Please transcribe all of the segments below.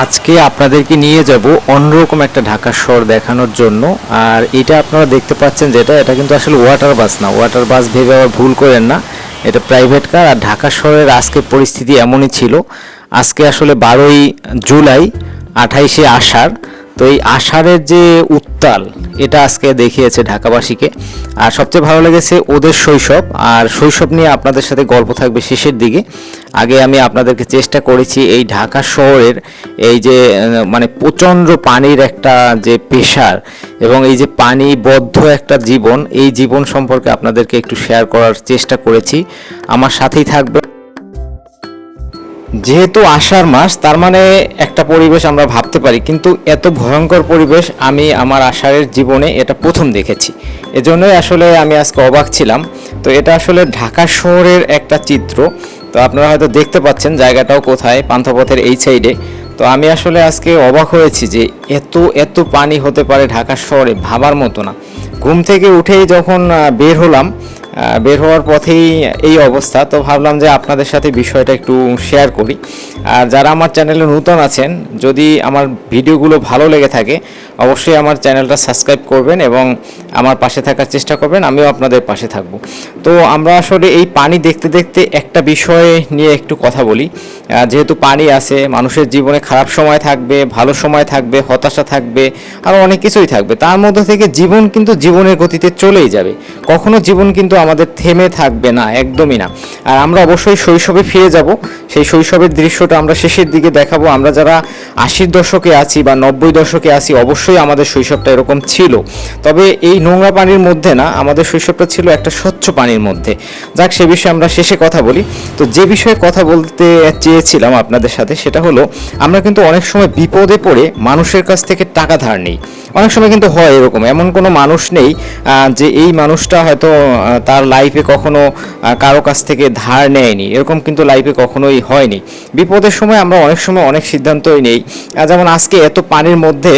আজকে আপনাদেরকে নিয়ে যাব অন্যরকম একটা ঢাকা শহর দেখানোর জন্য। আর এটা আপনারা দেখতে পাচ্ছেন এটা কিন্তু আসলে ওয়াটার বাস না, ওয়াটার বাস ভেবে আবার ভুল করেন না, এটা প্রাইভেট কার। আর ঢাকা শহরের আজকে পরিস্থিতি এমনই ছিল। আজকে আসলে 12ই জুলাই, 28শে আষাঢ়। তো এই আষাঢ়ের যে উত্তাল, এটা আজকে দেখিয়েছে ঢাকাবাসীকে। আর সবচেয়ে ভালো লেগেছে ওদের শৈশব, আর শৈশব নিয়ে আপনাদের সাথে গল্প থাকবে শেষের দিকে। আগে আমি আপনাদেরকে চেষ্টা করেছি এই ঢাকা শহরের এই যে মানে প্রচণ্ড পানির একটা যে প্রেশার এবং এই যে পানিবদ্ধ একটা জীবন, এই জীবন সম্পর্কে আপনাদেরকে একটু শেয়ার করার চেষ্টা করেছি। আমার সাথেই থাকবে। যেহেতু আষাঢ় মাস, তার মানে একটা পরিবেশ আমরা ভাবতে পারি, কিন্তু এত ভয়ঙ্কর পরিবেশ আমি আমার আষাঢ়ের জীবনে এটা প্রথম দেখেছি। এজন্যই আসলে আমি আজকে অবাক ছিলাম। তো এটা আসলে ঢাকা শহরের একটা চিত্র। তো আপনারা হয়তো দেখতে পাচ্ছেন জায়গাটাও কোথায়, পান্থপথের এই সাইডে। তো আমি আসলে আজকে অবাক হয়েছি যে এত এত পানি হতে পারে ঢাকা শহরে, ভাবার মতো না। ঘুম থেকে উঠেই যখন বের হলাম, বের হওয়ার পথেই এই অবস্থা। তো ভাবলাম যে আপনাদের সাথে বিষয়টা একটু শেয়ার করি। আর যারা আমার চ্যানেলে নতুন আছেন, যদি আমার ভিডিওগুলো ভালো লেগে থাকে অবশ্যই আমার চ্যানেলটা সাবস্ক্রাইব করবেন এবং আমার পাশে থাকার চেষ্টা করবেন, আমিও আপনাদের পাশে থাকব। তো আমরা আসলে এই পানি দেখতে দেখতে একটা বিষয় নিয়ে একটু কথা বলি। যেহেতু পানি আছে, মানুষের জীবনে খারাপ সময় থাকবে, ভালো সময় থাকবে, হতাশা থাকবে, আরও অনেক কিছুই থাকবে। তার মধ্যে থেকে জীবন কিন্তু জীবনের গতিতে চলেই যাবে, কখনো জীবন কিন্তু আমাদের থেমে থাকবে না, একদমই না। আর আমরা অবশ্যই শৈশবে ফিরে যাব, সেই শৈশবের দৃশ্যটা আমরা শেষের দিকে দেখাবো। আমরা যারা 80-র দশকে আছি বা 90 দশকে আছি, অবশ্যই আমাদের শৈশবটা এরকম ছিল, তবে এই নোংরা পানির মধ্যে না, আমাদের শৈশবটা ছিল একটা স্বচ্ছ পানির মধ্যে। যাক, সে বিষয়ে আমরা শেষে কথা বলি। তো যে বিষয়ে কথা বলতে চেয়েছিলাম আপনাদের সাথে, সেটা হলো আমরা কিন্তু অনেক সময় বিপদে পড়ে মানুষের কাছ থেকে টাকা ধার নিই। অনেক সময় কিন্তু হয় এরকম, এমন কোনো মানুষ নেই যে এই মানুষটা হয়তো তার লাইফে কখনো কারো কাছ থেকে ধার নেয়নি, এরকম কিন্তু লাইফে কখনোই হয়নি। বিপদের সময় আমরা অনেক সময় অনেক সিদ্ধান্তই নেই। যেমন আজকে এত পানির মধ্যে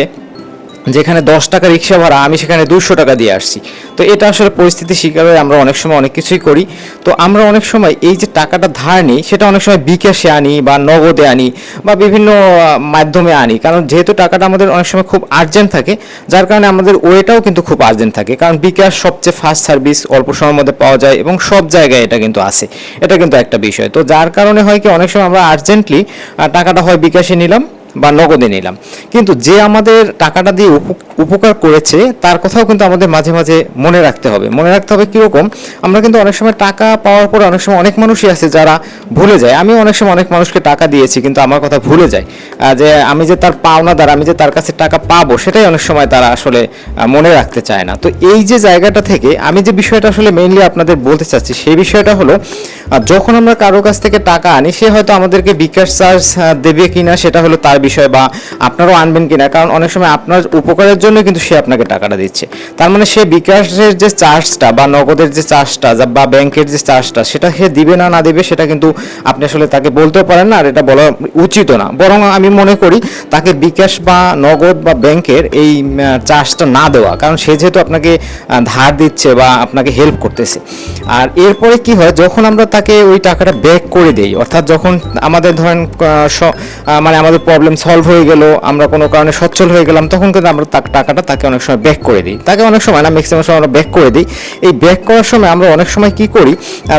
যেখানে 10 টাকা রিক্সা ভাড়া, আমি সেখানে 200 টাকা দিয়ে আসছি। তো এটা আসলে পরিস্থিতি শিকার হয়ে আমরা অনেক সময় অনেক কিছুই করি। তো আমরা অনেক সময় এই যে টাকাটা ধার নিই, সেটা অনেক সময় বিকাশে আনি বা নগদে আনি বা বিভিন্ন মাধ্যমে আনি, কারণ যেহেতু টাকাটা আমাদের অনেক সময় খুব আর্জেন্ট থাকে, যার কারণে আমাদের ওয়েটাও কিন্তু খুব আর্জেন্ট থাকে। কারণ বিকাশ সবচেয়ে ফাস্ট সার্ভিস, অল্প সময়ের মধ্যে পাওয়া যায় এবং সব জায়গায় এটা কিন্তু আছে, এটা কিন্তু একটা বিষয়। তো যার কারণে হয় কি, অনেক সময় আমরা আর্জেন্টলি টাকাটা হয় বিকাশে নিলাম বা নগদে নিলাম, কিন্তু যে আমাদের টাকাটা দিয়ে উপকার করেছে তার কথাও কিন্তু আমাদের মাঝে মাঝে মনে রাখতে হবে। মনে রাখতে হবে কীরকম, আমরা কিন্তু অনেক সময় টাকা পাওয়ার পর অনেক সময় অনেক মানুষই আছে যারা ভুলে যায়। আমি অনেক সময় অনেক মানুষকে টাকা দিয়েছি, কিন্তু আমার কথা ভুলে যায়, যে আমি যে তার পাওনাদার, আমি যে তার কাছে টাকা পাবো, সেটাই অনেক সময় তারা আসলে মনে রাখতে চায় না। তো এই যে জায়গাটা থেকে আমি যে বিষয়টা আসলে মেইনলি আপনাদের বলতে চাচ্ছি, সেই বিষয়টা হলো যখন আমরা কারো কাছ থেকে টাকা আনি, সে হয়তো আমাদেরকে বিকাশ চার্জ দেবে কিনা সেটা হলো তার বিষয়, বা আপনারাও আনবেন কিনা, কারণ অনেক সময় আপনার উপকারের জন্য কিন্তু সে আপনাকে টাকাটা দিচ্ছে। তার মানে সে বিকাশের যে চার্জটা বা নগদের যে চার্জটা বা ব্যাংকের যে চার্জটা, সেটা সে দিবে না না দেবে সেটা কিন্তু আপনি আসলে তাকে বলতেও পারেন না, আর এটা বলা উচিত না। বরং আমি মনে করি তাকে বিকাশ বা নগদ বা ব্যাংকের এই চার্জটা না দেওয়া, কারণ সে যেহেতু আপনাকে ধার দিচ্ছে বা আপনাকে হেল্প করতেছে। আর এরপরে কি হয়, যখন আমরা তাকে ওই টাকাটা ব্যাক করে দেই, অর্থাৎ যখন আমাদের ধরেন মানে আমাদের প্রবলেম সলভ হয়ে গেল, আমরা কোনো কারণে সচ্ছল হয়ে গেলাম, তখন কিন্তু আমরা টাকাটা তাকে অনেক সময় ব্যাক করে দিই। তাকে অনেক সময় না, ম্যাক্সিমাম সময় আমরা ব্যাক করে দিই। এই ব্যাক করার সময় আমরা অনেক সময় কি করি,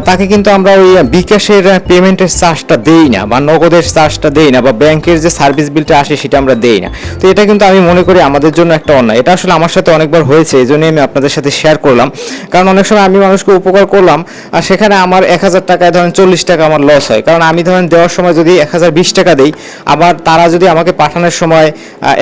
তাকে কিন্তু আমরা ওই বিকাশের পেমেন্টের চার্জটা দেই না, বা নগদের চার্জটা দেই না, বা ব্যাংকের যে সার্ভিস বিলটা আসে সেটা আমরা দেই না। তো এটা কিন্তু আমি মনে করি আমাদের জন্য একটা অন্যায়। এটা আসলে আমার সাথে অনেকবার হয়েছে, এই জন্যই আমি আপনাদের সাথে শেয়ার করলাম। কারণ অনেক সময় আমি মানুষকে উপকার করলাম, আর সেখানে আমার 1000 টাকায় ধরেন 40 টাকা আমার লস হয়। কারণ আমি ধরেন দেওয়ার সময় যদি 1020 টাকা দিই, আবার তারা যদি আমাকে পাঠানোর সময়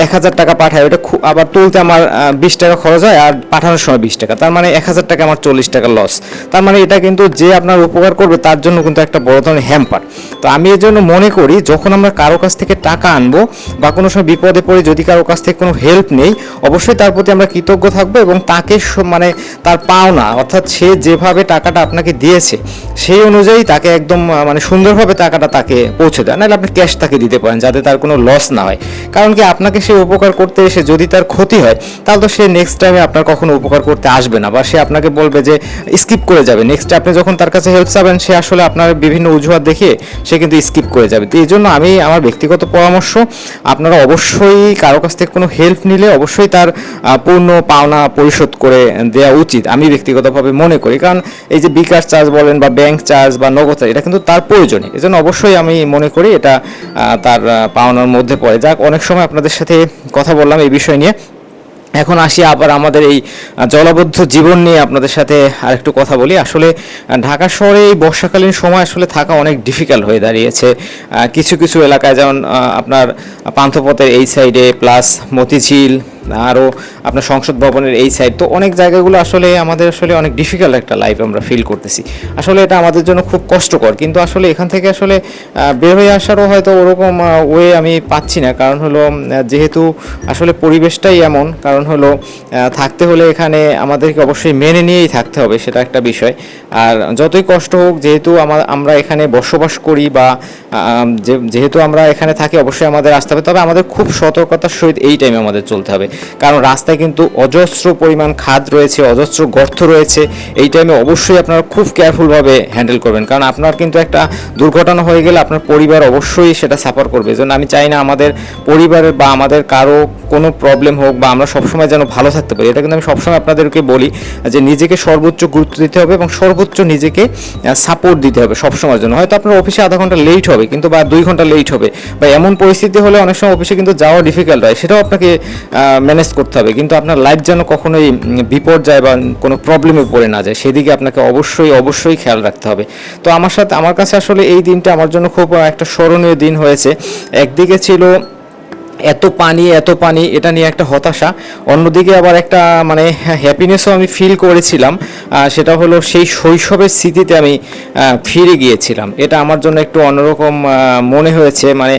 1000 টাকা পাঠায়, ওটা আবার তুলতে আমার 20 টাকা খরচ হয়, আর পাঠানোর সময় 20 টাকা, তার মানে 1000 টাকা আমার 40 টাকা লস। তার মানে এটা কিন্তু যে আপনার উপকার করবে তার জন্য কিন্তু একটা বড় ধরনের হ্যাম্পার। তো আমি এর জন্য মনে করি, যখন আমরা কারো কাছ থেকে টাকা আনবো বা কোনো সময় বিপদে পড়ে যদি কারো কাছ থেকে কোনো হেল্প নেই, অবশ্যই তার প্রতি আমরা কৃতজ্ঞ থাকবো এবং তাকে মানে তার পাওনা, অর্থাৎ সে যেভাবে টাকাটা আপনাকে দিয়েছে সেই অনুযায়ী তাকে একদম মানে সুন্দরভাবে টাকাটা তাকে পৌঁছে দেয়। নাহলে আপনি ক্যাশ তাকে দিতে পারেন, যাতে তার কোনো লস না হয়। কারণ কি, আপনাকে সে উপকার করতে এসে যদি তার ক্ষতি হয়, তাহলে তো সে নেক্সট টাইমে আপনার কখনো উপকার করতে আসবে না, বা সে আপনাকে বলবে যে স্কিপ করে যাবে। নেক্সট আপনি যখন তার কাছে হেল্প চাবেন, সে আসলে আপনার বিভিন্ন অজুহাত দেখিয়ে সে কিন্তু স্কিপ করে যাবে। তো এই জন্য আমি আমার ব্যক্তিগত পরামর্শ, আপনারা অবশ্যই কারো কাছ থেকে কোনো হেল্প নিলে অবশ্যই তার পূর্ণ পাওনা পরিশোধ করে দেওয়া উচিত, আমি ব্যক্তিগতভাবে মনে করি। কারণ এই যে বিকাশ চার্জ বলেন বা ব্যাংক চার্জ বা নগদ চার্জ, এটা কিন্তু তার প্রয়োজনীয়। এজন্য অবশ্যই আমি মনে করি এটা তার পাওনার মধ্যে পড়ে। যাক, অনেক সময় আপনাদের সাথে কথা বললাম এই বিষয় নিয়ে। এখন আসি আবার আমাদের এই জলাবদ্ধ জীবন নিয়ে আপনাদের সাথে আরেকটু কথা বলি। আসলে ঢাকা শহরে এই বর্ষাকালীন সময় আসলে থাকা অনেক ডিফিকাল্ট হয়ে দাঁড়িয়েছে। কিছু কিছু এলাকায়, যেমন আপনার পান্থপথের এই সাইডে, প্লাস মতিঝিল, আরও আপনার সংসদ ভবনের এই সাইড, তো অনেক জায়গাগুলো আসলে আমাদের আসলে অনেক ডিফিকাল্ট একটা লাইফ আমরা ফিল করতেছি। আসলে এটা আমাদের জন্য খুব কষ্টকর, কিন্তু আসলে এখান থেকে আসলে বের হয়ে আসারও হয়তো ওরকম ওয়ে আমি পাচ্ছি না। কারণ হলো যেহেতু আসলে পরিবেশটাই এমন, কারণ হলো থাকতে হলে এখানে আমাদেরকে অবশ্যই মেনে নিয়েই থাকতে হবে, সেটা একটা বিষয়। আর যতই কষ্ট হোক, যেহেতু আমরা এখানে বসবাস করি বা যেহেতু আমরা এখানে থাকি, অবশ্যই আমাদের আসতে হবে। তবে আমাদের খুব সতর্কতার সহিত এই টাইমে আমাদের চলতে হবে, কারণ রাস্তায় কিন্তু অজস্র পরিমাণ খাদ রয়েছে, অজস্র গর্ত রয়েছে। এই টাইমে অবশ্যই আপনারা খুব কেয়ারফুলভাবে হ্যান্ডেল করবেন, কারণ আপনার কিন্তু একটা দুর্ঘটনা হয়ে গেলে আপনার পরিবার অবশ্যই সেটা সাফার করবে। এজন্য আমি চাই না আমাদের পরিবারের বা আমাদের কারো কোনো প্রবলেম হোক, বা আমরা সবসময় যেন ভালো থাকতে পারি। এটা কিন্তু আমি সবসময় আপনাদেরকে বলি যে নিজেকে সর্বোচ্চ গুরুত্ব দিতে হবে এবং সর্বোচ্চ নিজেকে সাপোর্ট দিতে হবে সবসময়ের জন্য। হয়তো আপনার অফিসে আধা ঘন্টা লেট হবে, কিন্তু বা 2 ঘন্টা লেট হবে, বা এমন পরিস্থিতি হলে অনেক সময় অফিসে কিন্তু যাওয়া ডিফিকাল্ট হয়, সেটাও আপনাকে ম্যানেজ করতে হবে। কিন্তু আপনার লাইফ যেন কখনোই বিপর্যয় বা কোনো প্রবলেমে পড়ে না যায়, সেদিকে আপনাকে অবশ্যই খেয়াল রাখতে হবে। তো আমার কাছে আসলে এই দিনটা আমার জন্য খুব একটা স্মরণীয় দিন হয়েছে। একদিকে ছিল এত পানি, এটা নিয়ে একটা হতাশা, অন্যদিকে আবার একটা মানে হ্যাপিনেসও আমি ফিল করেছিলাম। সেটা হলো সেই শৈশবের স্মৃতিতে আমি ফিরে গিয়েছিলাম। এটা আমার জন্য একটু অন্যরকম মনে হয়েছে। মানে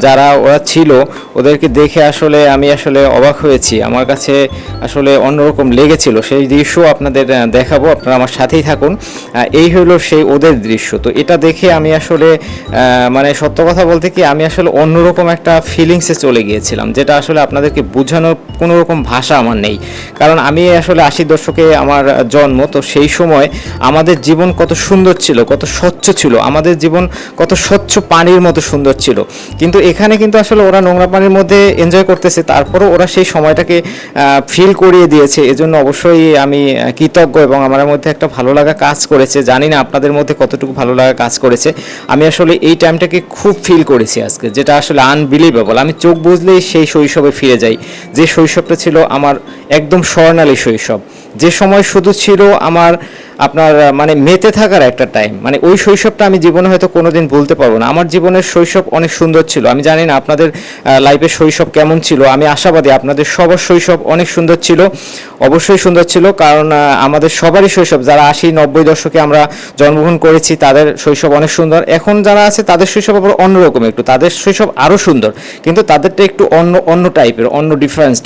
যারা ওরা ছিল, ওদেরকে দেখে আসলে আমি আসলে অবাক হয়েছি। আমার কাছে আসলে অন্যরকম লেগেছিল। সেই দৃশ্য আপনাদের দেখাবো, আপনারা আমার সাথেই থাকুন। এই হলো সেই ওদের দৃশ্য। তো এটা দেখে আমি আসলে মানে সত্য কথা বলতে কি, আমি আসলে অন্যরকম একটা ফিলিংসে চলে গিয়েছিলাম, যেটা আসলে আপনাদেরকে বোঝানোর কোনো রকম ভাষা আমার নেই। কারণ আমি আসলে 80 দশকে আমার জন্ম, তো সেই সময় আমাদের জীবন কত সুন্দর ছিল, কত স্বচ্ছ ছিল, আমাদের জীবন কত স্বচ্ছ পানির মতো সুন্দর ছিল। কিন্তু এখানে কিন্তু আসলে ওরা নোংরা পানির মধ্যে এনজয় করতেছে, তারপরও ওরা সেই সময়টাকে ফিল করিয়ে দিয়েছে। এজন্য অবশ্যই আমি কৃতজ্ঞ, এবং আমার মধ্যে একটা ভালো লাগা কাজ করেছে। জানি না আপনাদের মধ্যে কতটুকু ভালো লাগা কাজ করেছে। আমি আসলে এই টাইমটাকে খুব ফিল করেছি আজকে, যেটা আসলে আনবিলিভেবল। আমি চোখ বুঝলেই সেই শৈশবে ফিরে যাই, যে শৈশবটা ছিল আমার একদম স্বর্ণালী শৈশব, যে সময় শুধু ছিল আমার আপনার মানে মেতে থাকার একটা টাইম। মানে ওই শৈশবটা আমি জীবনে হয়তো কোনোদিন ভুলতে পারবো না। আমার জীবনের শৈশব অনেক সুন্দর ছিল। আমি জানি না আপনাদের লাইফের শৈশব কেমন ছিল, আমি আশাবাদী আপনাদের সবার শৈশব অনেক সুন্দর ছিল, অবশ্যই সুন্দর ছিল। কারণ আমাদের সবারই শৈশব, যারা 80-90 দশকে আমরা জন্মগ্রহণ করেছি, তাদের শৈশব অনেক সুন্দর। এখন যারা আছে তাদের শৈশব আবার অন্যরকম, একটু তাদের শৈশব আরও সুন্দর, কিন্তু তাদেরটা একটু অন্য টাইপের, অন্য ডিফারেন্স।